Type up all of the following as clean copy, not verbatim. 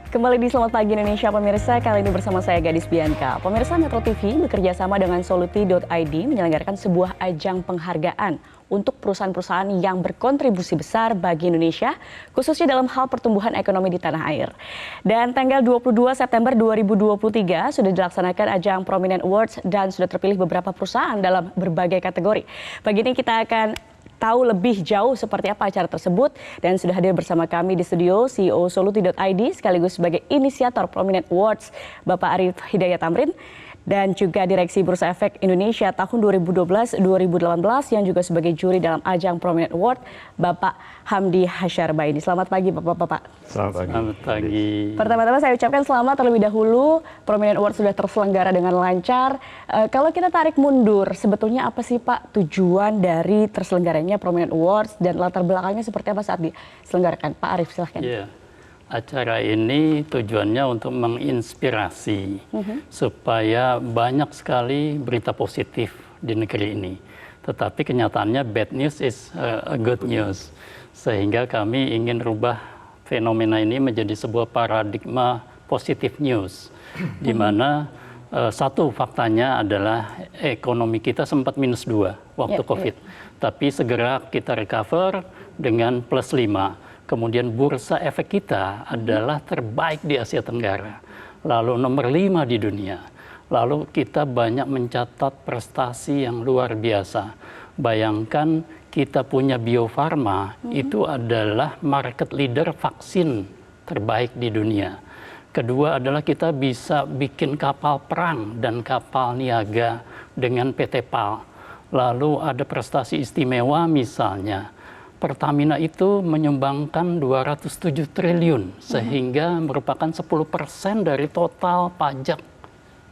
Kembali di Selamat Pagi Indonesia, pemirsa. Kali ini bersama saya Gadis Bianca. Pemirsa, Metro TV bekerja sama dengan Soluti.id menyelenggarakan sebuah ajang penghargaan untuk perusahaan-perusahaan yang berkontribusi besar bagi Indonesia, khususnya dalam hal pertumbuhan ekonomi di tanah air. Dan tanggal 22 September 2023 sudah dilaksanakan ajang Prominent Awards dan sudah terpilih beberapa perusahaan dalam berbagai kategori. Pagi ini kita akan tahu lebih jauh seperti apa acara tersebut, dan sudah hadir bersama kami di studio CEO Soluti.id sekaligus sebagai inisiator Prominent Awards Bapak Arief Hidayat Tamrin, dan juga Direksi Bursa Efek Indonesia tahun 2012-2018 yang juga sebagai juri dalam ajang Prominent Award Bapak Hamdi Hasyarbaini. Selamat pagi Bapak-Bapak. Selamat pagi. Selamat pagi. Pertama-tama saya ucapkan selamat terlebih dahulu, Prominent Award sudah terselenggara dengan lancar. Kalau kita tarik mundur, sebetulnya apa sih Pak tujuan dari terselenggaranya Prominent Awards dan latar belakangnya seperti apa saat diselenggarakan? Pak Arief, silahkan. Yeah. Acara ini tujuannya untuk menginspirasi supaya banyak sekali berita positif di negeri ini. Tetapi kenyataannya bad news is a good news. Sehingga kami ingin rubah fenomena ini menjadi sebuah paradigma positif news. Di mana satu faktanya adalah ekonomi kita sempat -2 waktu COVID. Tapi segera kita recover dengan +5. Kemudian bursa efek kita adalah terbaik di Asia Tenggara, lalu nomor 5 di dunia. Lalu kita banyak mencatat prestasi yang luar biasa. Bayangkan kita punya Bio Farma, itu adalah market leader vaksin terbaik di dunia. Kedua adalah kita bisa bikin kapal perang dan kapal niaga dengan PT PAL. Lalu ada prestasi istimewa misalnya, Pertamina itu menyumbangkan 207 triliun sehingga merupakan 10% dari total pajak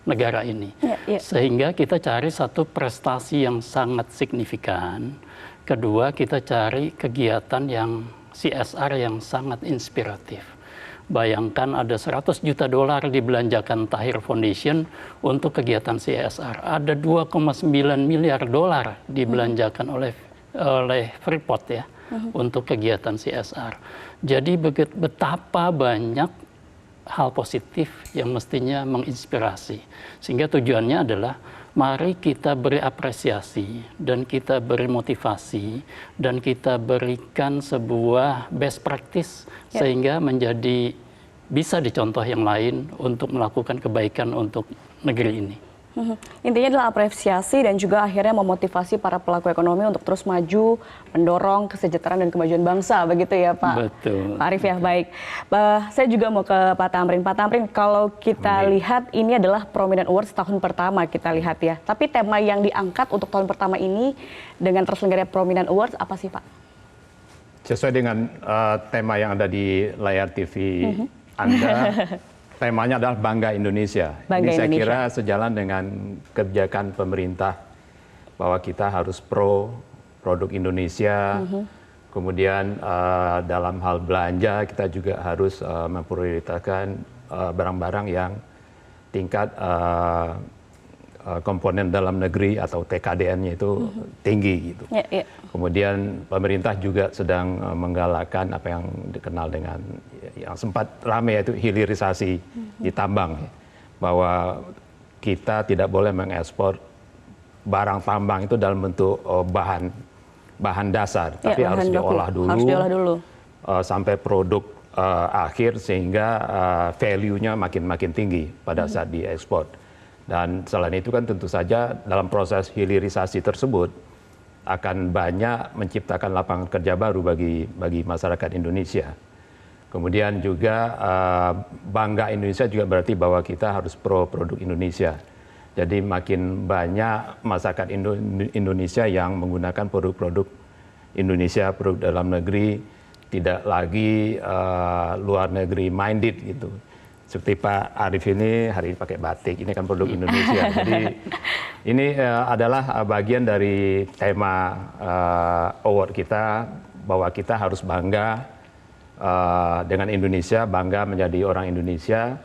negara ini. Sehingga kita cari satu prestasi yang sangat signifikan. Kedua, kita cari kegiatan yang CSR yang sangat inspiratif. Bayangkan ada 100 juta dolar dibelanjakan Tahir Foundation untuk kegiatan CSR. Ada 2,9 miliar dolar dibelanjakan oleh Freeport ya. Untuk kegiatan CSR. Jadi betapa banyak hal positif yang mestinya menginspirasi. Sehingga tujuannya adalah mari kita beri apresiasi dan kita beri motivasi dan kita berikan sebuah best practice sehingga menjadi bisa dicontoh yang lain untuk melakukan kebaikan untuk negeri ini. Intinya adalah apresiasi dan juga akhirnya memotivasi para pelaku ekonomi untuk terus maju, mendorong kesejahteraan dan kemajuan bangsa, begitu ya Pak? Betul. Pak Arief ya, baik. Saya juga mau ke Pak Tamrin. Pak Tamrin, kalau kita lihat ini adalah Prominent Awards tahun pertama kita lihat ya. Tapi tema yang diangkat untuk tahun pertama ini dengan terselenggaranya Prominent Awards apa sih Pak? Sesuai dengan tema yang ada di layar TV Anda, temanya adalah Bangga Indonesia. Ini saya kira sejalan dengan kebijakan pemerintah bahwa kita harus pro produk Indonesia. Kemudian dalam hal belanja kita juga harus memprioritaskan barang-barang yang tingkat komponen dalam negeri atau TKDN-nya itu tinggi gitu. Kemudian pemerintah juga sedang menggalakkan apa yang dikenal dengan yang sempat ramai yaitu hilirisasi di tambang, bahwa kita tidak boleh mengekspor barang tambang itu dalam bentuk bahan dasar, tapi harus diolah dulu sampai produk akhir sehingga value-nya makin tinggi pada saat diekspor. Dan selain itu kan tentu saja dalam proses hilirisasi tersebut akan banyak menciptakan lapangan kerja baru bagi masyarakat Indonesia. Kemudian juga Bangga Indonesia juga berarti bahwa kita harus pro produk Indonesia. Jadi makin banyak masyarakat Indonesia yang menggunakan produk-produk Indonesia, produk dalam negeri, tidak lagi luar negeri minded gitu. Seperti Pak Arief ini hari ini pakai batik, ini kan produk Indonesia. Jadi ini adalah bagian dari tema award kita, bahwa kita harus bangga dengan Indonesia, bangga menjadi orang Indonesia.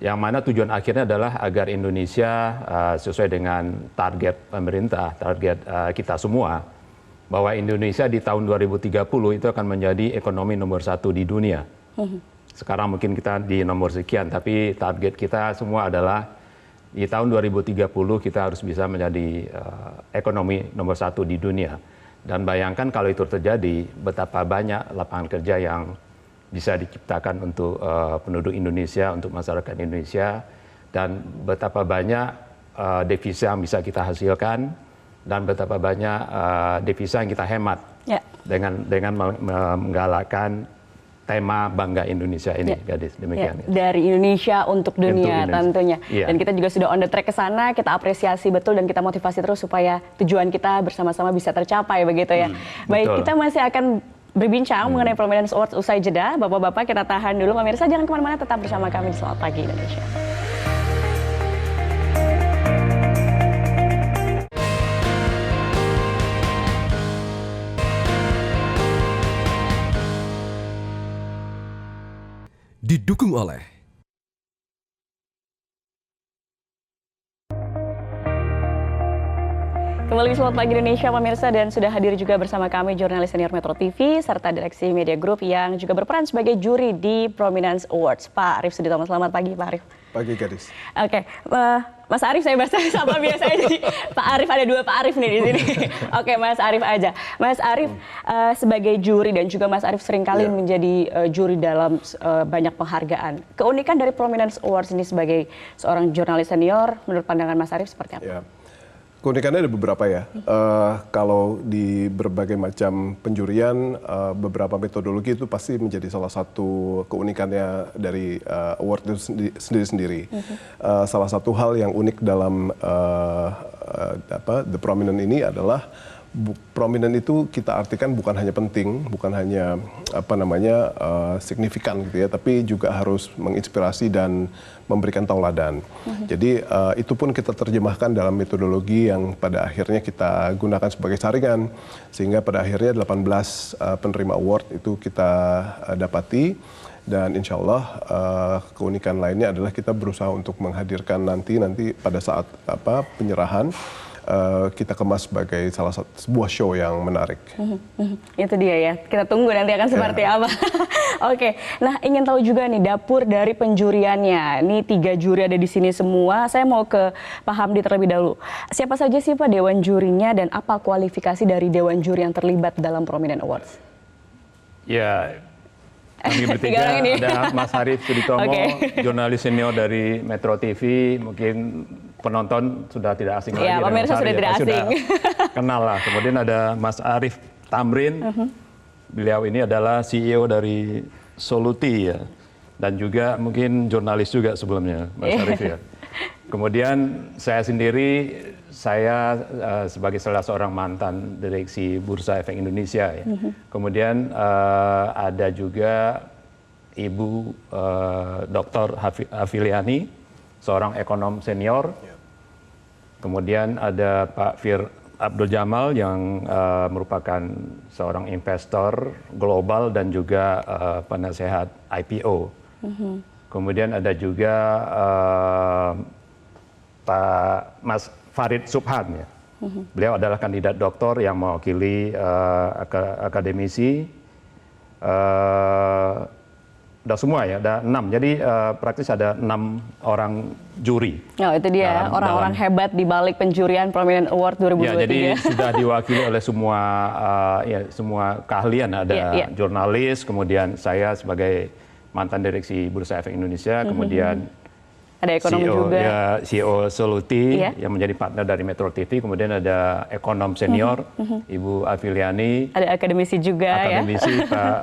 Yang mana tujuan akhirnya adalah agar Indonesia sesuai dengan target pemerintah, target kita semua, bahwa Indonesia di tahun 2030 itu akan menjadi ekonomi nomor 1 di dunia. sekarang mungkin kita di nomor sekian, tapi target kita semua adalah di tahun 2030 kita harus bisa menjadi ekonomi nomor 1 di dunia. Dan bayangkan kalau itu terjadi, betapa banyak lapangan kerja yang bisa diciptakan untuk penduduk Indonesia, untuk masyarakat Indonesia, dan betapa banyak devisa yang bisa kita hasilkan, dan betapa banyak devisa yang kita hemat dengan menggalakkan tema Bangga Indonesia ini, Gadis. Demikian. Dari Indonesia untuk dunia tentunya. Dan kita juga sudah on the track ke sana, kita apresiasi betul dan kita motivasi terus supaya tujuan kita bersama-sama bisa tercapai begitu ya. Baik, kita masih akan berbincang mengenai Prominence Awards usai jeda. Bapak-bapak kita tahan dulu, pemirsa jangan kemana-mana, tetap bersama kami di Selamat Pagi Indonesia. Didukung oleh Kembali di Selamat Pagi Indonesia pemirsa, dan sudah hadir juga bersama kami jurnalis senior Metro TV serta Direksi Media Group yang juga berperan sebagai juri di Prominence Awards, Pak Arief Suditomo. Selamat pagi Pak Arief. Pagi Gadis. Oke, Mas Arief saya bahasa sama biasa aja. Pak Arief, ada 2 Pak Arief nih di sini. Oke, Mas Arief aja. Mas Arief sebagai juri dan juga Mas Arief seringkali menjadi juri dalam banyak penghargaan. Keunikan dari Prominence Awards ini sebagai seorang jurnalis senior, menurut pandangan Mas Arief seperti apa? Keunikannya ada beberapa ya. Kalau di berbagai macam penjurian, beberapa metodologi itu pasti menjadi salah satu keunikannya dari award itu sendiri-sendiri. Salah satu hal yang unik dalam The Prominent ini adalah prominent itu kita artikan bukan hanya penting, bukan hanya signifikan gitu ya, tapi juga harus menginspirasi dan memberikan tauladan. Jadi itu pun kita terjemahkan dalam metodologi yang pada akhirnya kita gunakan sebagai saringan, sehingga pada akhirnya 18 penerima award itu kita dapati. Dan insya Allah keunikan lainnya adalah kita berusaha untuk menghadirkan nanti pada saat penyerahan, kita kemas sebagai salah satu sebuah show yang menarik. Itu dia ya, kita tunggu nanti akan seperti apa. Oke, nah ingin tahu juga nih dapur dari penjuriannya. Ini 3 juri ada di sini semua. Saya mau ke Pak Hamdi terlebih dahulu. Siapa saja sih Pak dewan jurinya dan apa kualifikasi dari dewan juri yang terlibat dalam Prominent Awards? Ya, kami bertiga ada Mas Arief Suditomo, jurnalis senior dari Metro TV, mungkin penonton sudah tidak asing lagi. Ya, pemirsa sudah tidak asing. Sudah kenal lah. Kemudian ada Mas Arief Tamrin, beliau ini adalah CEO dari Soluti ya, dan juga mungkin jurnalis juga sebelumnya, Mas Arief ya. Kemudian saya sendiri, saya sebagai salah seorang mantan direksi Bursa Efek Indonesia ya. Kemudian ada juga Ibu Dr. Afiliani, seorang ekonom senior. Kemudian ada Pak Fir Abdul Jamal yang merupakan seorang investor global dan juga penasehat IPO. Kemudian ada juga Pak Mas Farid Subhan ya. Beliau adalah kandidat doktor yang mewakili akademisi. Udah semua ya, ada 6. Jadi praktis ada 6 orang juri. Oh, itu dia orang-orang hebat di balik penjurian Prominent Award 2023. Ya, jadi sudah diwakili oleh semua semua keahlian. Ada jurnalis, kemudian saya sebagai mantan direksi Bursa Efek Indonesia, kemudian ada ekonom juga. Ya, CEO Soluti yang menjadi partner dari Metro TV, kemudian ada ekonom senior Ibu Afiliani, ada akademisi juga akademisi Pak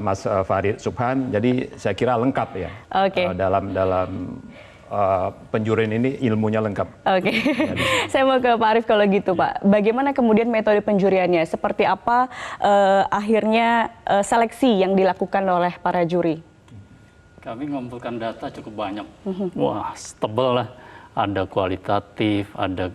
Mas Farid Subhan. Jadi saya kira lengkap ya. Dalam penjurian ini ilmunya lengkap. Saya mau ke Pak Arief kalau gitu Pak. Bagaimana kemudian metode penjuriannya? Seperti apa akhirnya seleksi yang dilakukan oleh para juri? Kami mengumpulkan data cukup banyak. Wah, tebel lah. Ada kualitatif, ada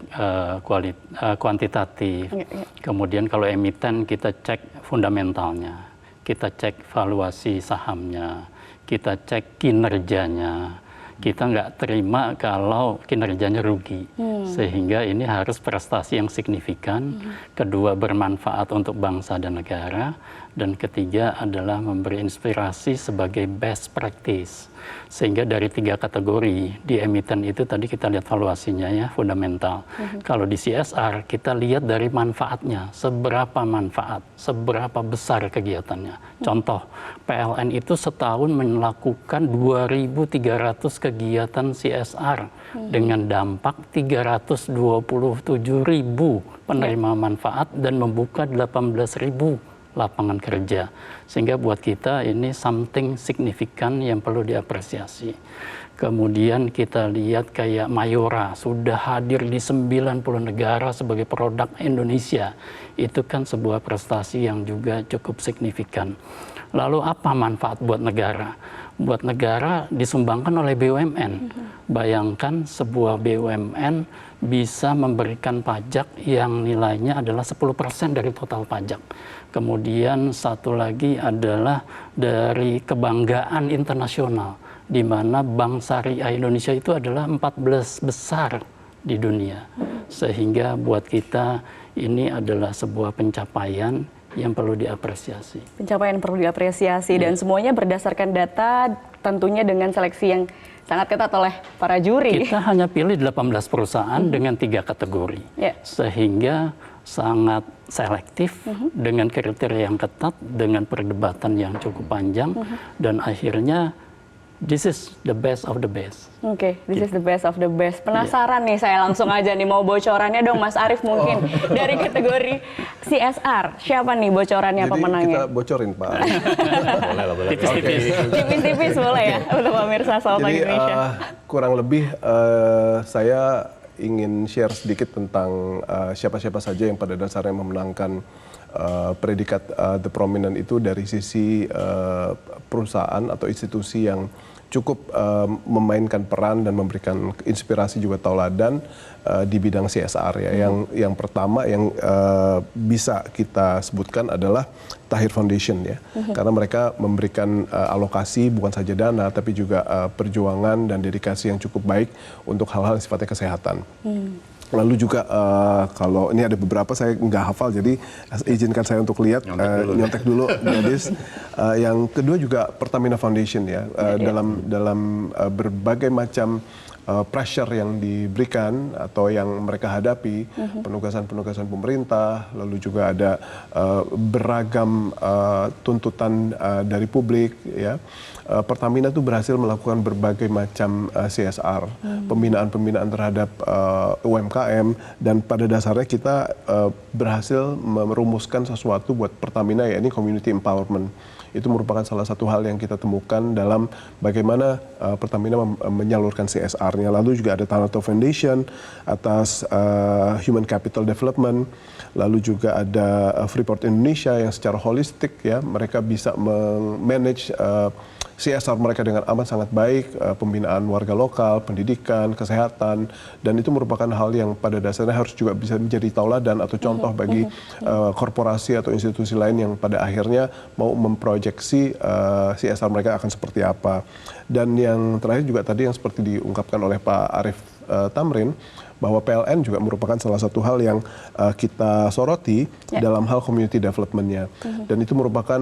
kuantitatif. Kemudian kalau emiten kita cek fundamentalnya, kita cek valuasi sahamnya, kita cek kinerjanya, kita nggak terima kalau kinerjanya rugi. Sehingga ini harus prestasi yang signifikan, kedua bermanfaat untuk bangsa dan negara, dan ketiga adalah memberi inspirasi sebagai best practice. Sehingga dari 3 kategori di emiten itu tadi kita lihat valuasinya ya, fundamental. Kalau di CSR kita lihat dari manfaatnya, seberapa manfaat, seberapa besar kegiatannya. Contoh, PLN itu setahun melakukan 2.300 kegiatan CSR dengan dampak 327.000 penerima manfaat dan membuka 18.000 lapangan kerja. Sehingga buat kita ini something signifikan yang perlu diapresiasi. Kemudian kita lihat kayak Mayora sudah hadir di 90 negara sebagai produk Indonesia. Itu kan sebuah prestasi yang juga cukup signifikan. Lalu apa manfaat buat negara? Buat negara disumbangkan oleh BUMN. Bayangkan sebuah BUMN bisa memberikan pajak yang nilainya adalah 10% dari total pajak. Kemudian satu lagi adalah dari kebanggaan internasional, di mana Bank Syariah Indonesia itu adalah 14 besar di dunia. Sehingga buat kita ini adalah sebuah pencapaian yang perlu diapresiasi. Pencapaian perlu diapresiasi dan semuanya berdasarkan data, tentunya dengan seleksi yang sangat ketat oleh para juri. Kita hanya pilih 18 perusahaan dengan 3 kategori. Sehingga sangat selektif dengan kriteria yang ketat, dengan perdebatan yang cukup panjang, dan akhirnya this is the best of the best. Oke, this is the best of the best. Penasaran nih saya langsung aja nih, mau bocorannya dong Mas Arief mungkin dari kategori CSR. Siapa nih bocorannya pemenangnya? Kita bocorin Pak. Boleh. Tipis-tipis. Tipis-tipis boleh ya untuk pemirsa Selamat Pagi Indonesia. Kurang lebih saya ingin share sedikit tentang siapa-siapa saja yang pada dasarnya memenangkan predikat The Prominent itu dari sisi perusahaan atau institusi yang cukup memainkan peran dan memberikan inspirasi juga tauladan di bidang CSR ya. Yang pertama yang bisa kita sebutkan adalah Tahir Foundation ya. Karena mereka memberikan alokasi bukan saja dana tapi juga perjuangan dan dedikasi yang cukup baik untuk hal-hal yang sifatnya kesehatan. Lalu juga kalau ini ada beberapa saya nggak hafal, jadi izinkan saya untuk lihat, nyontek dulu gadis. Yang kedua juga Pertamina Foundation ya, dalam berbagai macam pressure yang diberikan atau yang mereka hadapi, penugasan-penugasan pemerintah, lalu juga ada beragam tuntutan dari publik ya. Pertamina itu berhasil melakukan berbagai macam CSR, pembinaan-pembinaan terhadap UMKM, dan pada dasarnya kita berhasil merumuskan sesuatu buat Pertamina, yakni community empowerment. Itu merupakan salah satu hal yang kita temukan dalam bagaimana Pertamina menyalurkan CSR-nya. Lalu juga ada Tanato Foundation atas Human Capital Development. Lalu juga ada Freeport Indonesia yang secara holistik ya, mereka bisa manage CSR mereka dengan amat sangat baik, pembinaan warga lokal, pendidikan, kesehatan, dan itu merupakan hal yang pada dasarnya harus juga bisa menjadi tauladan atau contoh bagi korporasi atau institusi lain yang pada akhirnya mau memproyeksi CSR mereka akan seperti apa. Dan yang terakhir juga tadi yang seperti diungkapkan oleh Pak Arief Tamrin, bahwa PLN juga merupakan salah satu hal yang kita soroti dalam hal community development-nya. Dan itu merupakan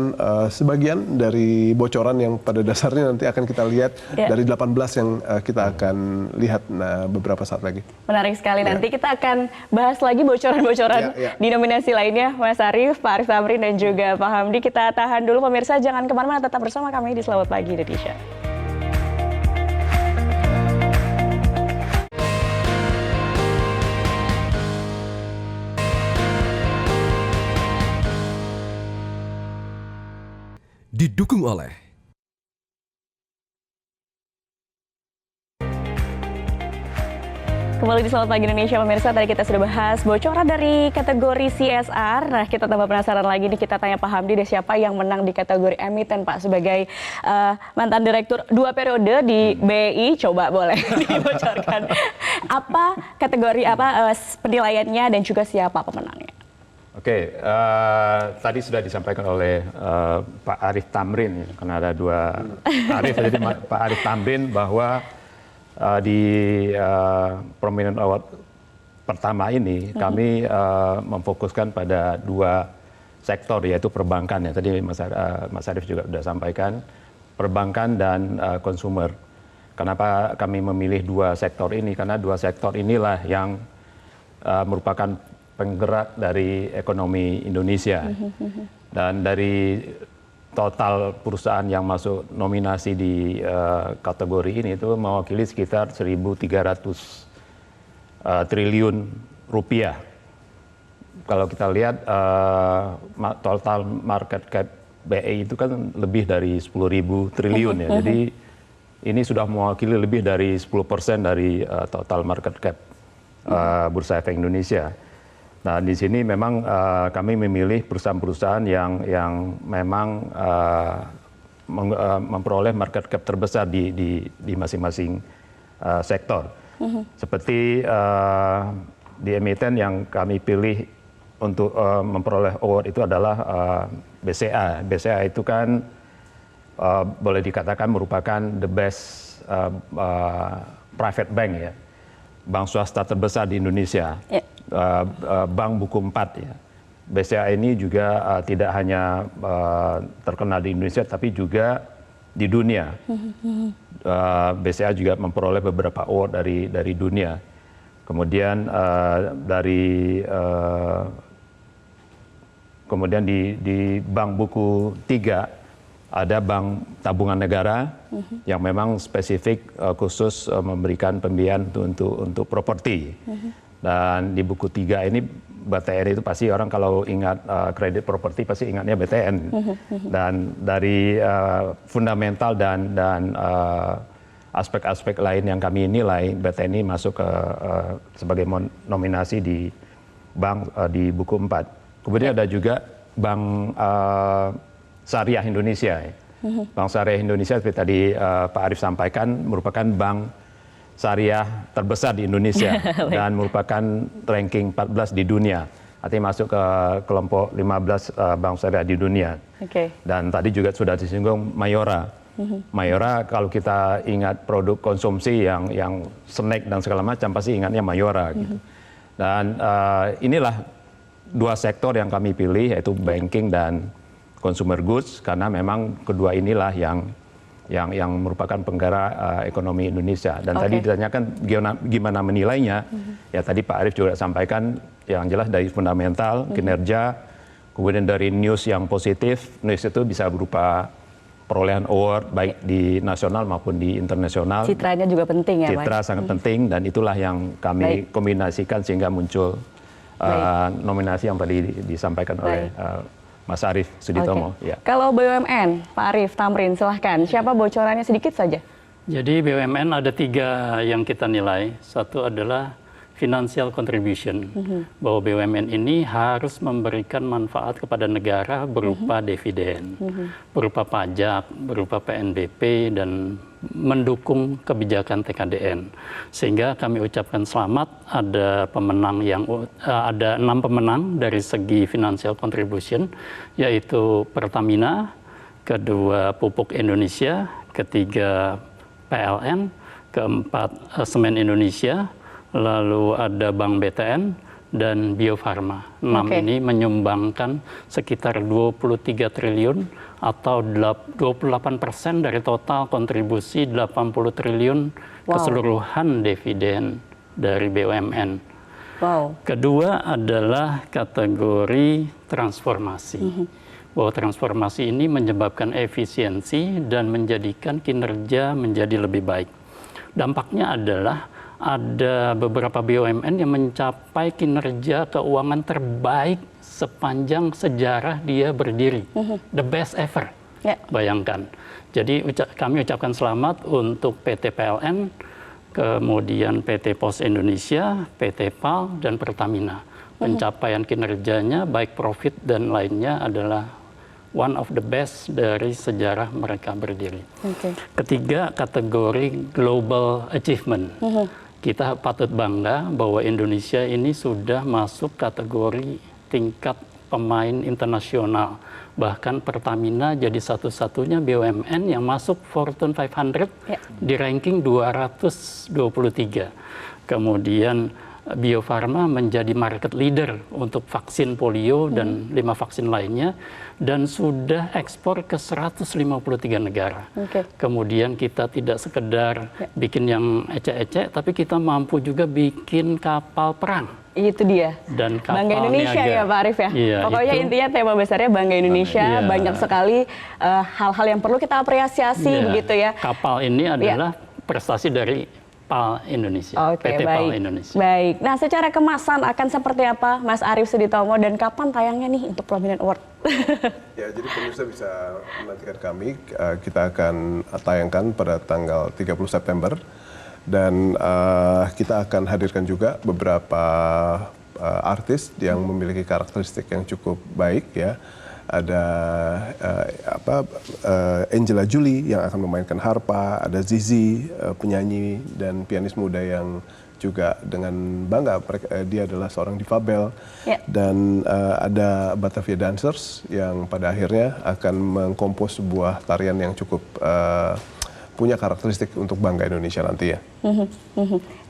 sebagian dari bocoran yang pada dasarnya nanti akan kita lihat dari 18 yang kita akan lihat beberapa saat lagi. Menarik sekali, nanti kita akan bahas lagi bocoran-bocoran di nominasi lainnya, Mas Arief, Pak Arief Tamrin, dan juga Pak Hamdi. Kita tahan dulu pemirsa, jangan kemana-mana, tetap bersama kami di Selamat Pagi Indonesia. Didukung oleh Kembali di Selamat Pagi Indonesia pemirsa, tadi kita sudah bahas bocoran dari kategori CSR. Nah, kita tambah penasaran lagi nih, kita tanya Pak Hamdi deh, siapa yang menang di kategori emiten Pak, sebagai mantan direktur 2 periode di BI, coba boleh dibocorkan apa kategori penilaiannya dan juga siapa pemenangnya? Oke, tadi sudah disampaikan oleh Pak Arief Tamrin, karena ada 2 Arief, jadi Pak Arief Tamrin bahwa Di Prominent Award pertama ini kami memfokuskan pada 2 sektor, yaitu perbankan ya. Tadi Mas Arief juga sudah sampaikan, perbankan dan consumer. Kenapa kami memilih 2 sektor ini? Karena 2 sektor inilah yang merupakan penggerak dari ekonomi Indonesia. Dan dari total perusahaan yang masuk nominasi di kategori ini itu mewakili sekitar 1.300 triliun rupiah. Kalau kita lihat total market cap BI itu kan lebih dari 10.000 triliun ya. Jadi ini sudah mewakili lebih dari 10% dari total market cap Bursa Efek Indonesia. Nah, di sini memang kami memilih perusahaan-perusahaan yang memang memperoleh market cap terbesar di masing-masing sektor. Seperti di emiten yang kami pilih untuk memperoleh award itu adalah BCA. BCA itu kan boleh dikatakan merupakan the best private bank ya, bank swasta terbesar di Indonesia. Bank buku 4 ya. BCA ini juga tidak hanya terkenal di Indonesia tapi juga di dunia. BCA juga memperoleh beberapa award dari dunia. Kemudian kemudian di bank buku 3 ada bank tabungan negara yang memang spesifik khusus memberikan pembiayaan untuk properti. Dan di buku 3 ini BTN itu pasti orang kalau ingat kredit properti pasti ingatnya BTN. Dan dari fundamental dan aspek-aspek lain yang kami nilai, BTN ini masuk sebagai nominasi di bank di buku 4. Kemudian ada juga Bank Syariah Indonesia. Bank Syariah Indonesia seperti tadi Pak Arief sampaikan merupakan bank syariah terbesar di Indonesia dan merupakan ranking 14 di dunia. Artinya masuk ke kelompok 15 bank syariah di dunia. Dan tadi juga sudah disinggung Mayora. Mayora kalau kita ingat produk konsumsi yang snack dan segala macam pasti ingatnya Mayora gitu. Dan inilah 2 sektor yang kami pilih, yaitu banking dan consumer goods, karena memang kedua inilah yang merupakan penggerak ekonomi Indonesia. Dan tadi ditanyakan gimana menilainya, ya tadi Pak Arief juga sampaikan yang jelas dari fundamental, kinerja, kemudian dari news yang positif. News itu bisa berupa perolehan award baik di nasional maupun di internasional. Citranya juga penting ya, Mas? Citra sangat penting dan itulah yang kami kombinasikan sehingga muncul nominasi yang tadi disampaikan oleh Mas Arief Suditomo. Ya. Kalau BUMN, Pak Arief Tamrin, silahkan. Siapa bocorannya sedikit saja? Jadi BUMN ada 3 yang kita nilai. Satu adalah financial contribution, bahwa BUMN ini harus memberikan manfaat kepada negara berupa dividen, berupa pajak, berupa PNBP, dan mendukung kebijakan TKDN. Sehingga kami ucapkan selamat, ada pemenang ada 6 pemenang dari segi financial contribution, yaitu Pertamina, kedua Pupuk Indonesia, ketiga PLN, keempat Semen Indonesia, lalu ada Bank BTN dan Bio Farma. 6 ini menyumbangkan sekitar 23 triliun atau 28% dari total kontribusi 80 triliun keseluruhan dividen dari BUMN. Kedua adalah kategori transformasi. Bahwa transformasi ini menyebabkan efisiensi dan menjadikan kinerja menjadi lebih baik. Dampaknya adalah ada beberapa BUMN yang mencapai kinerja keuangan terbaik sepanjang sejarah dia berdiri. The best ever. Bayangkan. Jadi kami ucapkan selamat untuk PT PLN, kemudian PT Pos Indonesia, PT PAL, dan Pertamina. Pencapaian kinerjanya, baik profit dan lainnya adalah one of the best dari sejarah mereka berdiri. Ketiga, kategori global achievement. Kita patut bangga bahwa Indonesia ini sudah masuk kategori tingkat pemain internasional. Bahkan Pertamina jadi satu-satunya BUMN yang masuk Fortune 500 di ranking 223. Kemudian Bio Farma menjadi market leader untuk vaksin polio dan 5 vaksin lainnya, dan sudah ekspor ke 153 negara. Kemudian kita tidak sekedar bikin yang ecek-ecek, tapi kita mampu juga bikin kapal perang. Itu dia. Dan kapal Bangga Indonesia niaga. ya Pak Arief ya. Iya, Pokoknya intinya tema besarnya Bangga Indonesia. Banyak sekali hal-hal yang perlu kita apresiasi begitu ya. Kapal ini adalah prestasi dari PAL Indonesia, PT PAL Indonesia. Baik. Nah, secara kemasan akan seperti apa Mas Arief Suditomo, dan kapan tayangnya nih untuk Prominent Award? Ya, jadi pemirsa bisa menantikan kami. Kita akan tayangkan pada tanggal 30 September. Dan kita akan hadirkan juga beberapa artis yang memiliki karakteristik yang cukup baik ya. Ada Angela Jolie yang akan memainkan harpa, ada Zizi penyanyi dan pianis muda yang juga dengan bangga dia adalah seorang difabel, dan ada Batavia Dancers yang pada akhirnya akan mengkompos sebuah tarian yang cukup punya karakteristik untuk bangga Indonesia nanti ya.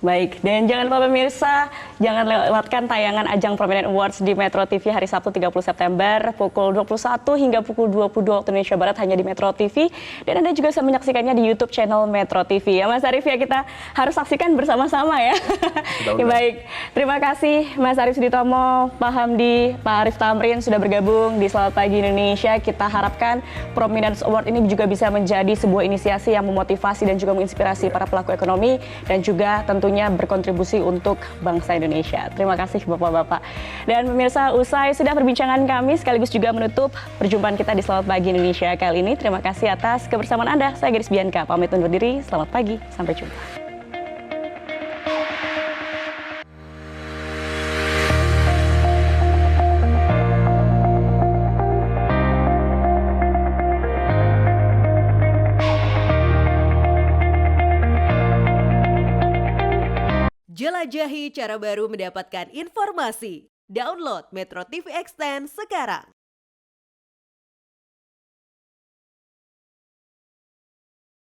Baik, dan jangan lupa pemirsa, jangan lewatkan tayangan ajang Prominent Awards di Metro TV hari Sabtu 30 September pukul 21 hingga pukul 22 waktu Indonesia Barat hanya di Metro TV. Dan Anda juga bisa menyaksikannya di YouTube channel Metro TV. Ya Mas Arief ya, kita harus saksikan bersama-sama ya. Ya baik, terima kasih Mas Arief Suditomo, Pak Hamdi, Pak Arief Tamrin sudah bergabung di Selamat Pagi Indonesia. Kita harapkan Prominent Award ini juga bisa menjadi sebuah inisiasi yang memotivasi dan juga menginspirasi para pelaku ekonomi, dan juga tentunya berkontribusi untuk bangsa Indonesia. Terima kasih Bapak-Bapak. Dan pemirsa, usai sudah perbincangan kami sekaligus juga menutup perjumpaan kita di Selamat Pagi Indonesia kali ini. Terima kasih atas kebersamaan Anda. Saya Gadis Bianca, pamit undur diri. Selamat pagi, sampai jumpa. Jelajahi cara baru mendapatkan informasi. Download Metro TV Extend sekarang.